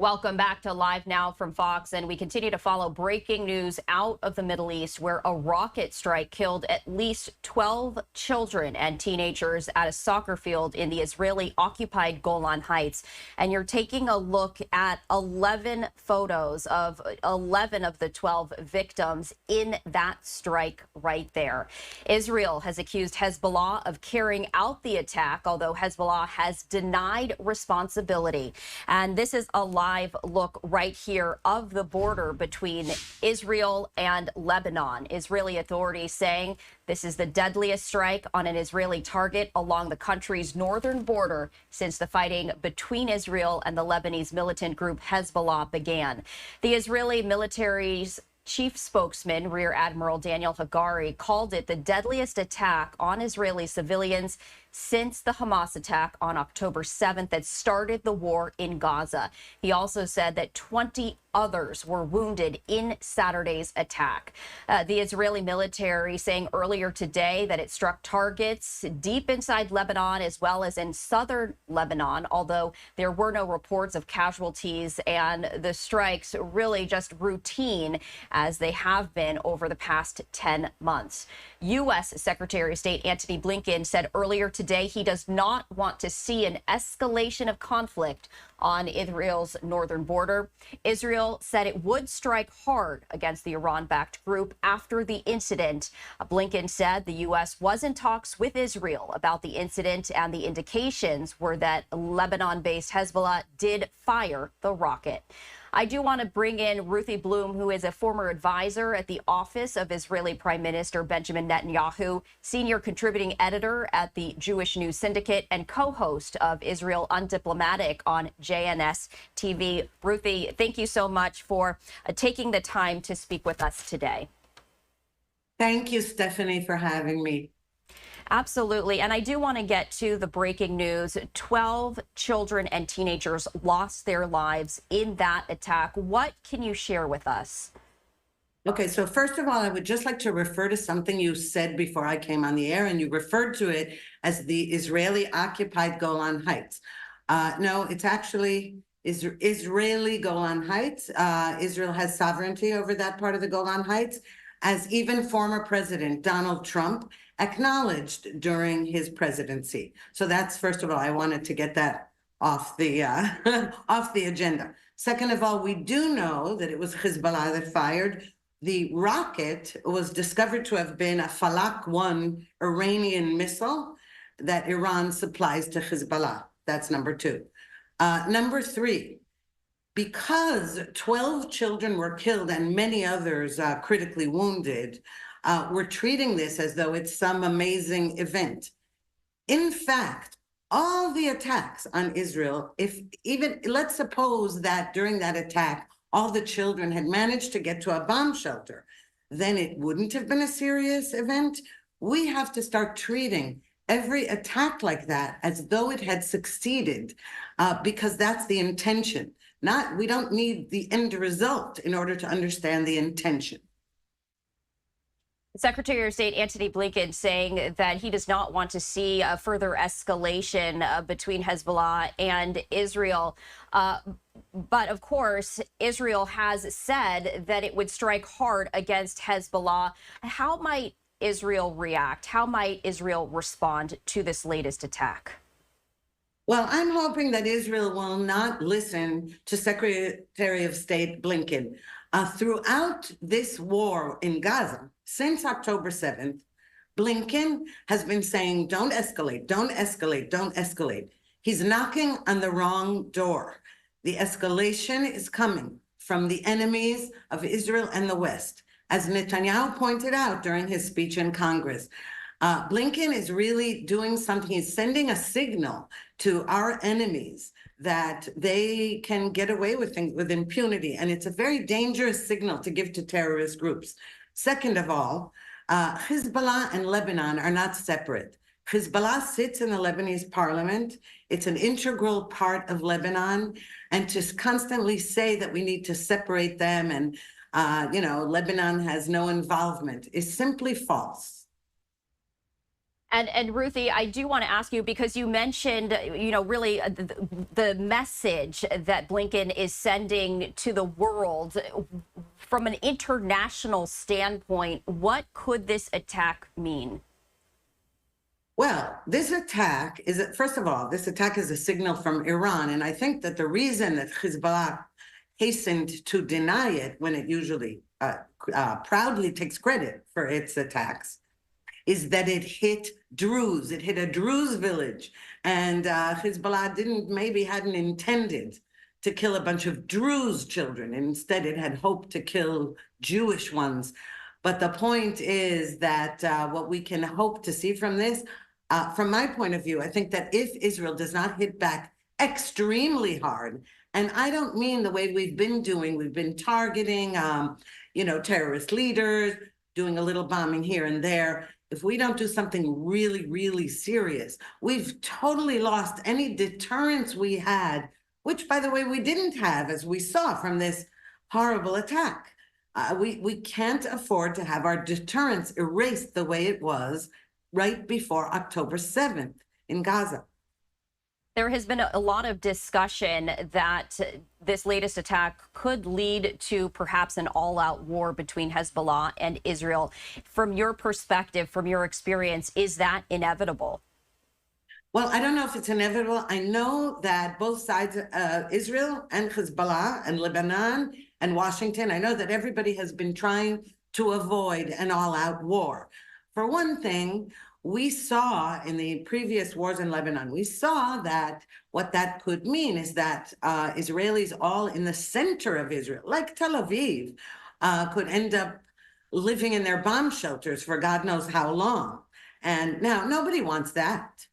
Welcome back to Live Now from Fox, and we continue to follow breaking news out of the Middle East, where a rocket strike killed at least 12 children and teenagers at a soccer field in the Israeli-occupied Golan Heights. And you're taking a look at 11 photos of 11 of the 12 victims in that strike right there. Israel has accused Hezbollah of carrying out the attack, although Hezbollah has denied responsibility. And this is a live look right here of the border between Israel and Lebanon. Israeli authorities saying this is the deadliest strike on an Israeli target along the country's northern border since the fighting between Israel and the Lebanese militant group Hezbollah began. The Israeli military's chief spokesman, Rear Admiral Daniel Hagari, called it the deadliest attack on Israeli civilians since the Hamas attack on October 7th that started the war in Gaza. He also said that 20 others were wounded in Saturday's attack. The Israeli military saying earlier today that it struck targets deep inside Lebanon as well as in southern Lebanon, although there were no reports of casualties, and the strikes really just routine as they have been over the past 10 months. U.S. Secretary of State Antony Blinken said earlier today he does not want to see an escalation of conflict on Israel's northern border. Israel said it would strike hard against the Iran-backed group after the incident. Blinken said the U.S. was in talks with Israel about the incident, and the indications were that Lebanon-based Hezbollah did fire the rocket. I do want to bring in Ruthie Bloom, who is a former advisor at the office of Israeli Prime Minister Benjamin Netanyahu, senior contributing editor at the Jewish News Syndicate, and co-host of Israel Undiplomatic on JNS TV. Ruthie, thank you so much for taking the time to speak with us today. Thank you, Stephanie, for having me. Absolutely. And I do want to get to the breaking news. 12 children and teenagers lost their lives in that attack. What can you share with us? Okay, so first of all, I would just like to refer to something you said before I came on the air, and you referred to it as the Israeli-occupied Golan Heights. No, it's actually Israeli Golan Heights. Israel has sovereignty over that part of the Golan Heights, as even former President Donald Trump acknowledged during his presidency. So that's, first of all, I wanted to get that off the off the agenda. Second of all, we do know that it was Hezbollah that fired. The rocket was discovered to have been a Falak-1 Iranian missile that Iran supplies to Hezbollah. That's number two. Number three, because 12 children were killed and many others critically wounded, we're treating this as though it's some amazing event. In fact, all the attacks on Israel, let's suppose that during that attack, all the children had managed to get to a bomb shelter, then it wouldn't have been a serious event. We have to start treating every attack like that as though it had succeeded, because that's the intention. We don't need the end result in order to understand the intention. Secretary of State Antony Blinken saying that he does not want to see a further escalation between Hezbollah and Israel. But of course, Israel has said that it would strike hard against Hezbollah. How might Israel react? How might Israel respond to this latest attack? Well, I'm hoping that Israel will not listen to Secretary of State Blinken. Throughout this war in Gaza, since October 7th, Blinken has been saying, don't escalate, don't escalate, don't escalate. He's knocking on the wrong door. The escalation is coming from the enemies of Israel and the West. As Netanyahu pointed out during his speech in Congress, Blinken is really doing something. He's sending a signal to our enemies that they can get away with things with impunity. And it's a very dangerous signal to give to terrorist groups. Second of all, Hezbollah and Lebanon are not separate. Hezbollah sits in the Lebanese parliament. It's an integral part of Lebanon. And to constantly say that we need to separate them and, Lebanon has no involvement is simply false. And Ruthie, I do want to ask you, because you mentioned, really the message that Blinken is sending to the world from an international standpoint. What could this attack mean? Well, this attack is, first of all, this attack is a signal from Iran. And I think that the reason that Hezbollah hastened to deny it when it usually proudly takes credit for its attacks is that it hit Druze. It hit a Druze village. And Hezbollah hadn't intended to kill a bunch of Druze children. Instead, it had hoped to kill Jewish ones. But the point is that what we can hope to see from this, from my point of view, I think that if Israel does not hit back extremely hard, and I don't mean the way we've been doing, we've been targeting, terrorist leaders, doing a little bombing here and there. If we don't do something really, really serious, we've totally lost any deterrence we had, which, by the way, we didn't have, as we saw from this horrible attack. We can't afford to have our deterrence erased the way it was right before October 7th in Gaza. There has been a lot of discussion that this latest attack could lead to perhaps an all-out war between Hezbollah and Israel. From your perspective, from your experience, is that inevitable? Well, I don't know if it's inevitable. I know that both sides, Israel and Hezbollah and Lebanon and Washington, I know that everybody has been trying to avoid an all-out war. For one thing, we saw in the previous wars in Lebanon, we saw that what that could mean is that Israelis all in the center of Israel, like Tel Aviv, could end up living in their bomb shelters for God knows how long. And now nobody wants that.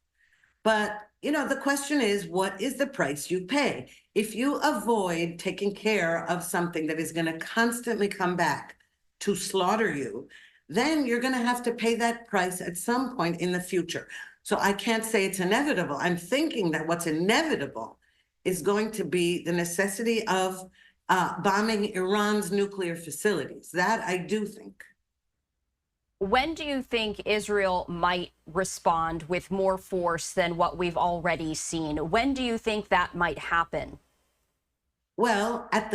But, the question is, what is the price you pay? If you avoid taking care of something that is going to constantly come back to slaughter you, then you're going to have to pay that price at some point in the future. So I can't say it's inevitable. I'm thinking that what's inevitable is going to be the necessity of bombing Iran's nuclear facilities. That I do think. When do you think Israel might respond with more force than what we've already seen? When do you think that might happen? Well, at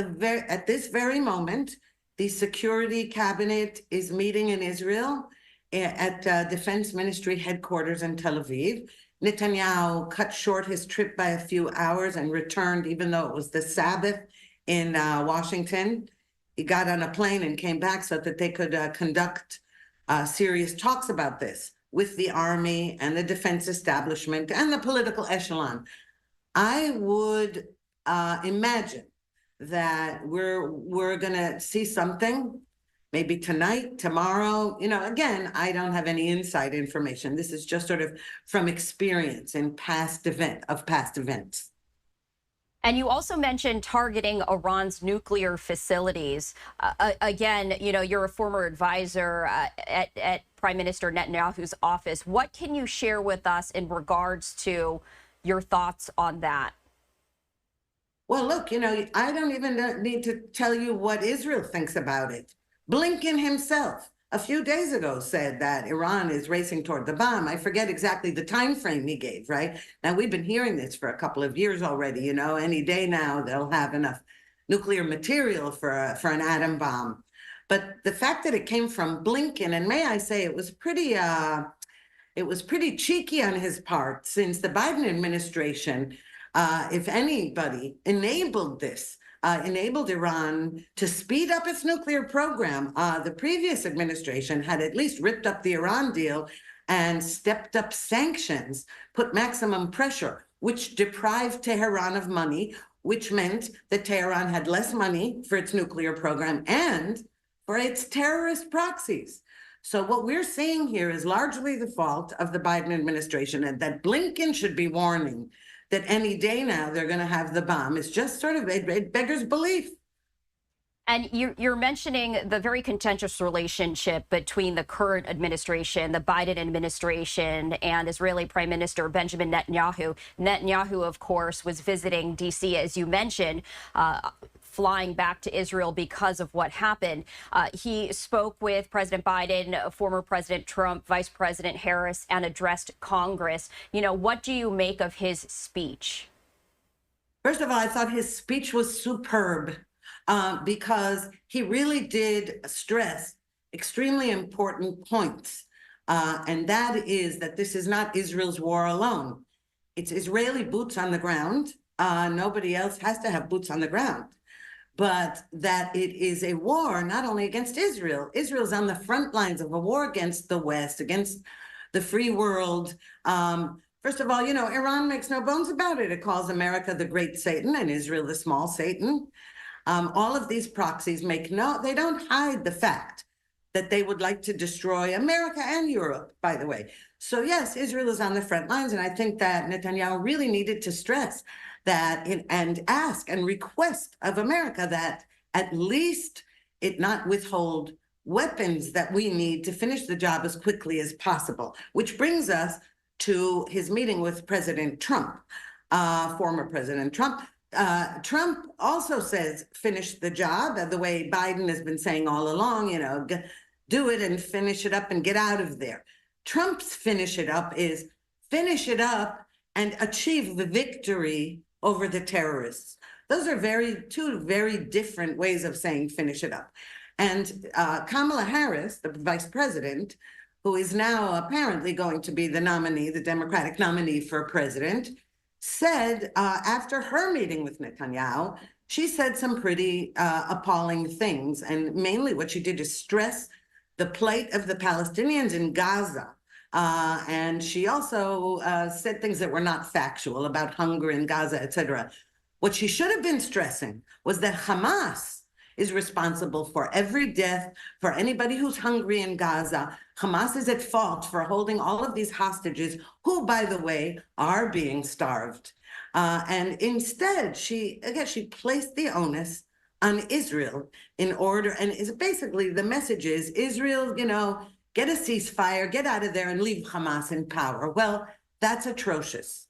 this very moment, the Security Cabinet is meeting in Israel at Defense Ministry headquarters in Tel Aviv. Netanyahu cut short his trip by a few hours and returned, even though it was the Sabbath in Washington. He got on a plane and came back so that they could conduct serious talks about this with the army and the defense establishment and the political echelon. I would imagine that we're going to see something maybe tonight, tomorrow. Again, I don't have any inside information. This is just sort of from experience in past events. And you also mentioned targeting Iran's nuclear facilities. Again, you're a former advisor at Prime Minister Netanyahu's office. What can you share with us in regards to your thoughts on that? Well, look, I don't even need to tell you what Israel thinks about it. Blinken himself a few days ago said that Iran is racing toward the bomb. I forget exactly the time frame he gave, right? Now, we've been hearing this for a couple of years already. Any day now they'll have enough nuclear material for an atom bomb. But the fact that it came from Blinken, and may I say it was pretty cheeky on his part, since the Biden administration, if anybody enabled this, enabled Iran to speed up its nuclear program. The previous administration had at least ripped up the Iran deal and stepped up sanctions, put maximum pressure, which deprived Tehran of money, which meant that Tehran had less money for its nuclear program and for its terrorist proxies. So what we're seeing here is largely the fault of the Biden administration, and that Blinken should be warning that any day now they're going to have the bomb. It's just sort of, it beggars belief. And you're mentioning the very contentious relationship between the current administration, the Biden administration, and Israeli Prime Minister Benjamin Netanyahu. Netanyahu, of course, was visiting D.C., as you mentioned, flying back to Israel because of what happened. He spoke with President Biden, former President Trump, Vice President Harris, and addressed Congress. What do you make of his speech? First of all, I thought his speech was superb because he really did stress extremely important points. And that is that this is not Israel's war alone. It's Israeli boots on the ground. Nobody else has to have boots on the ground. But that it is a war not only against Israel. Israel's on the front lines of a war against the West, against the free world. First of all, Iran makes no bones about it. It calls America the great Satan and Israel the small Satan. All of these proxies they don't hide the fact that they would like to destroy America and Europe, by the way. So yes, Israel is on the front lines, and I think that Netanyahu really needed to stress that and ask and request of America that at least it not withhold weapons that we need to finish the job as quickly as possible, which brings us to his meeting with President Trump, former President Trump. Trump also says, finish the job, the way Biden has been saying all along, do it and finish it up and get out of there. Trump's finish it up is finish it up and achieve the victory over the terrorists. Those are two very different ways of saying finish it up. And Kamala Harris, the vice president, who is now apparently going to be the nominee, the Democratic nominee for president, said after her meeting with Netanyahu, she said some pretty appalling things. And mainly what she did is stress the plight of the Palestinians in Gaza. And she also said things that were not factual about hunger in Gaza, etc. What she should have been stressing was that Hamas is responsible for every death, for anybody who's hungry in Gaza. Hamas is at fault for holding all of these hostages, who, by the way, are being starved. And instead, she placed the onus on Israel in order, and is basically the message is Israel, get a ceasefire, get out of there and leave Hamas in power. Well, that's atrocious.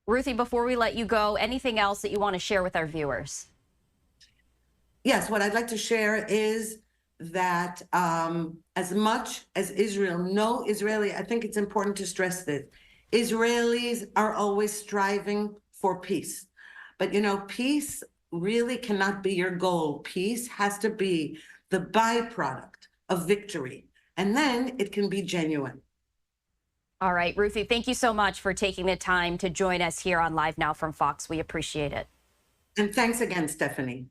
Ruthie, before we let you go, anything else that you want to share with our viewers? Yes, what I'd like to share is that as much as no Israeli, I think it's important to stress this, Israelis are always striving for peace. But peace really cannot be your goal. Peace has to be the byproduct of victory. And then it can be genuine. All right, Ruthie, thank you so much for taking the time to join us here on Live Now from Fox. We appreciate it. And thanks again, Stephanie.